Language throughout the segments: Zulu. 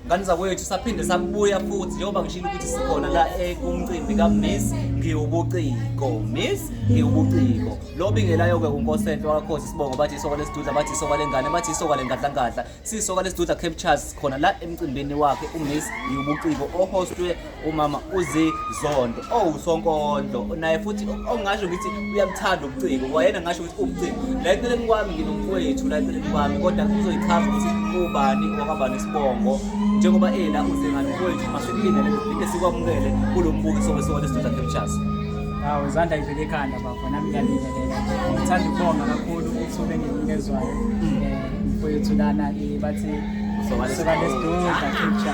Kanisa kwethu saphinde sabuya futhi njengoba ngishilo ukuthi sikhona la kumcimbi kaMiss Ngiwubuciko. Miss Ngiwubuciko. Lo bingelayo ke uNkosento wakhosi Sibongo bathi isoka lesidudla bathi isoka lengane bathi isoka lengadlangadla. Sisoka lesidudla captures khona la emcimbini wakhe uMiss Ngiwubuciko ohostwe umama uZizondo uSonkondlo naye futhi ongasho ukuthi uyamthanda ubuciko. Wayena ngasho ukuthi ubuciko. La eceleni kwami nginomfowethu la eceleni kwami kodwa uzoyichaza ukuthi ubani wakabani Sibongo. Njengoba uzengane kwethu masekulindele ukuthi sikwamukele kulombukiso wesoka lesidudla captures. Hawu zanda ivele ekhanda bafo nami ngiyalidelela. Ngithanda ukubonga kakhulu ithuba enginikezwayo mfowethu lana bathi soka lesidudla captures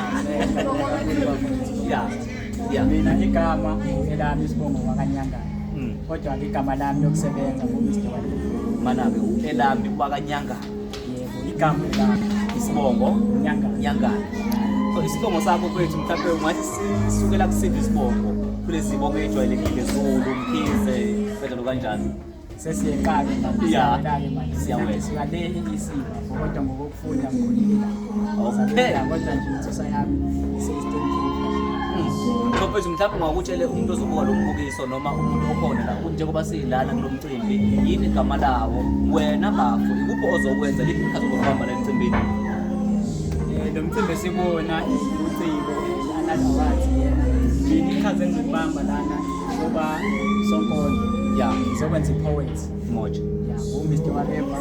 Yeah. Mina igama elami Sibongo wakanyangana. Kodwa igama lami lokusebenza ngoMr. Wale. Manabe elami wakanyangana. Yebo igama lami Sibongo Nyangana. So isibongo sakho kwethu mhlawumbe ungathi sisukela kusiphi isibongo kulezi zibongo ejwayelekile Zulu, Mkhize, kanjalo kanjani? Sesiyeqala Yeah. manje. Siyawela. Sikale isiba kodwa ngokufunda ngikhulile. Okay. Kodwa nje insusa yami 16 So kwethu mhlawumbe ungakutshela umuntu ozobuka lo mbukiso noma umuntu okhona la njengoba siyilana kulo mcimbi yini igama lawo wena bafo ikuphi ozokwenza lithi ikhazo lokuhamba la emcimbini? lo mcimbi sibona uciko analawathi yena yini ikhaze engibamba lana ngoba Sonkondlo ngizokwenza ipoet Moja. uMr. Whatever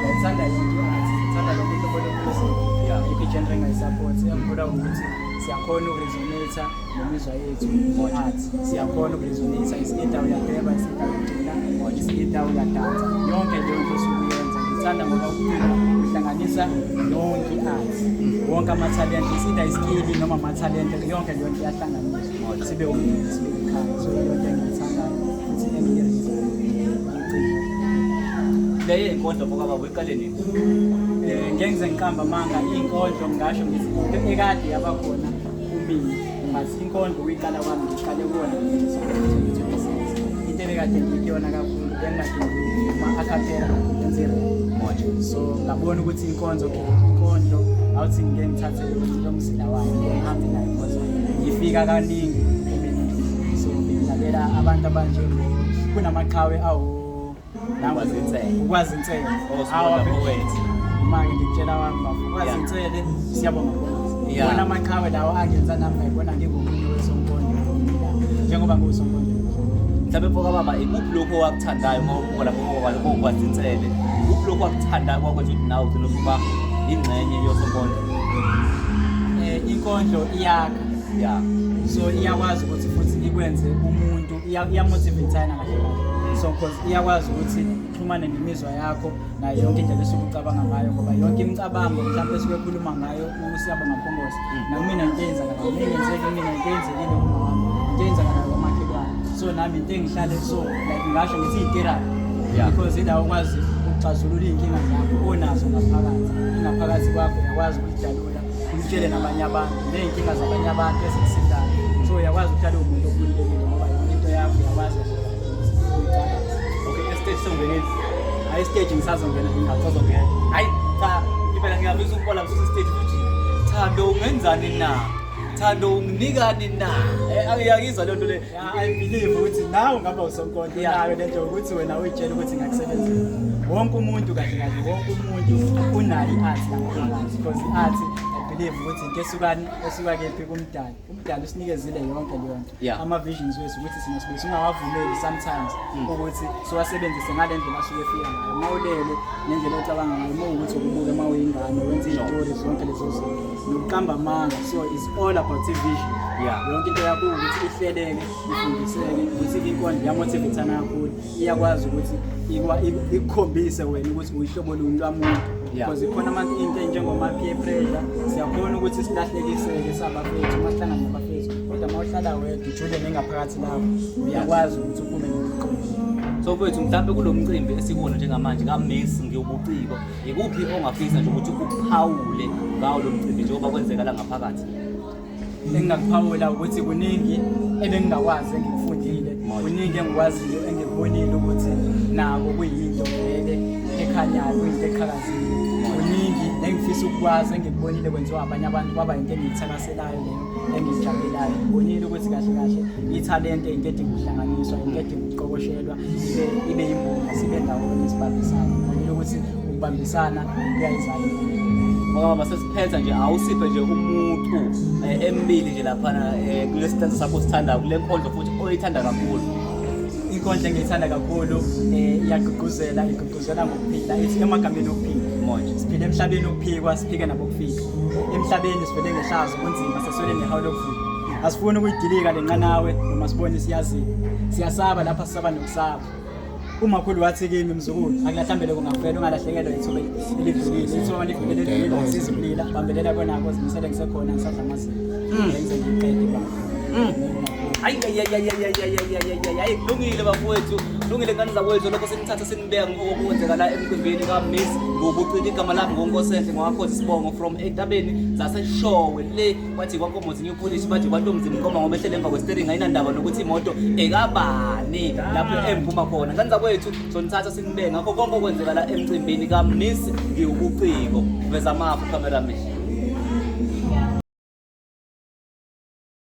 ngithanda ngithanda lokho lokho i-genre ngayisupport siyakubona ukuthi siyakhona ukuresonate nemizwa yethu art siyakhona ukuresonate isindawo yadeba isindawo isindawo yadansa yonke le nto sokuyenza ngithanda ngoba uhlanganisa yonke art wonke ama-talent isida iskill noma ama-talent yonke le nto iyahlanganiswa sibe umndeni sibe ikhaya so yonke engiyithandayo futhi engiyirezayo Leyo inkondlo bokaba uyiqale nini? Ngenze ngiqamba manga inkondlo ngisho ngithi into ekade yabakhona kumina ngathi inkondlo uyiqala kwami ngiqale kuona into ekade ngiyona kakhulu bengadingi ama-acapella ngenzile Moja. so ngabona ukuthi inkondlo awuthi ngike ngithathe lo msila wami ngihambe nayo because ngifika kaningi emini so ngilalela abantu abanje kunamaqhawe ukwazi insele Poet. manje ngikutshela wami bafo ukwazi insele siyabonga bonke bona amaqhawe lawo angenza nami ngayibona ngingomunye weSonkondlo njengoba ngiwuSonkondlo mhlawumbe mfoka baba ikuphi lokho wakuthandayo ngoba lapho ukwazi insele ikuphi lokho wakuthandayo kwakwenza ukuthi nawe ugcine usuba ingxenye yoSonkondlo? Inkondlo iyakha so iyakwazi ukuthi futhi ikwenze umuntu iyamotivateana kahle so because iyakwazi ukuthi uxhumane nemizwa yakho nayo yonke indlela esuke ucabanga ngayo ngoba yonke imicabango mhlawumbe esuke ekhuluma ngayo Siyabonga Mpongose namina into eyenzakala ngiyenzeke mina into eyenzekile kuma wami into eyenzakala kwamakhelwane so nami into engihlale so like ngisho ngithi itherapy because ila ukwazi ukuxazulula inkinga zakho onazo ngaphakathi kwakho uyakwazi ukudalula ukutshele nabanye abantu neyinkinga zabanye abantu ezikusindayo so uyakwazi ukuthatha umuntu okhululekile ngoba into yakho uyakwazi Stage songenile. hayi stage ngisazongena ngingazongena Hayi cha impela ngiyabizwa ukubona kusi stage futhi Thando ungenzani na? Thando unginikani na? Angiyakizwa le nto le. I believe ukuthi nawe ngaba uSonkondlo nawe lento ukuthi wena uyitshela ukuthi ngakusebenzela wonke umuntu kahle kahle wonke umuntu unayo i-art ngaphakathi because i-art I believe ukuthi into esuka kephi umdali usinikezile yonke le nto ama-visions wethu ukuthi sibe singawavumeli sometimes ukuthi siwasebenzise ngale ndlela asuke efika ngayo mawulele nendlela ocabanga ngayo mawukuthi ukubuke mawuyingane wenza izitori zonke lezo zinto nokuqamba amanga so it's all about vision yonke into yakho ukuthi ihleleke ifundiseke ukuthi inkondlo yamotivateana kakhulu iyakwazi ukuthi ikukhombise wena ukuthi uyihlobo luni lwamuntu because ikhona abantu into njengoma peer pressure siyakhona ukuthi silahlekiseke sabafethu masihlangana nabafethu kodwa mawuhlala wedwa ujule nengaphakathi lapho uyakwazi ukuthi uphume nokuqonda so kwethu mhlawumbe kulomcimbi esikona njengamanje kaMiss Ngiwubuciko ikuphi ongafisa nje ukuthi uphawule ngawo lo mcimbi njengoba kwenzeka la ngaphakathi? Engingakuphawula ukuthi kuningi ebengingakwazi engikufundile kuningi engikwaziyo engikubonile ukuthi nako kuyinto vele ekhanyayo kuyinto eqhakazile kuningi ngifisa ukukwazi engikubonile kwenziwa abanye abantu kwaba into engiyithakaselayo leyo engiyijabulayo. Ngibonile ukuthi kahle kahle ithalente into edinga ukuhlanganiswa, into edinga ukuqoqoshelwa, ibe yimbonga, sibe ndawonye sibambisane. Ngibonile ukuthi ukubambisana kuyayizala. Ngoba masesiphetha nje awusiphe nje umuntu embili nje laphana kulesitanza sakho sithandayo kule nkondlo futhi oyithanda kakhulu. Inkondlo engiyithanda kakhulu igqugquzela ngokuphila. Ithi emagameni okuphila. Manje Siphile emhlabeni okuphikwa, siphike nabokufika. Emhlabeni sivele ngehlazo kunzima, seswele nehawu lokufika. Asifuni ukuyidilika lenqanawe noma sibone siyazini. Siyasaba lapha sisaba nokusaba. Umakhulu wathi kimi mzukulu, akulahlambele kungafela ungalahlekelwa ithuba elidlulile. Ithuba elidlulile asizulila, bambelela konako zimisele ngisekhona ngisadla amazinyo. Yenze ngiqede baba. Hayi kulungile bafowethu, kulungile ngane zakwethu lokho senithatha senibeka ngokwenzeka la emcimbini kaMiss ngobuciko igama lami ngoNkosenhle ngakhozi Sibongo from Entabeni zaseshowe le kwathi kwaNkomozi New Police bathi kwaNtomzini Nkomo ngoba ehlele emva kwestering ayinandaba nokuthi imoto ekabani lapho emphuma khona. Ngane zakwethu sonithatha sinibeka ngakho konke okwenzeka la emcimbini kaMiss ngiwubuciko veza amafu cameraman.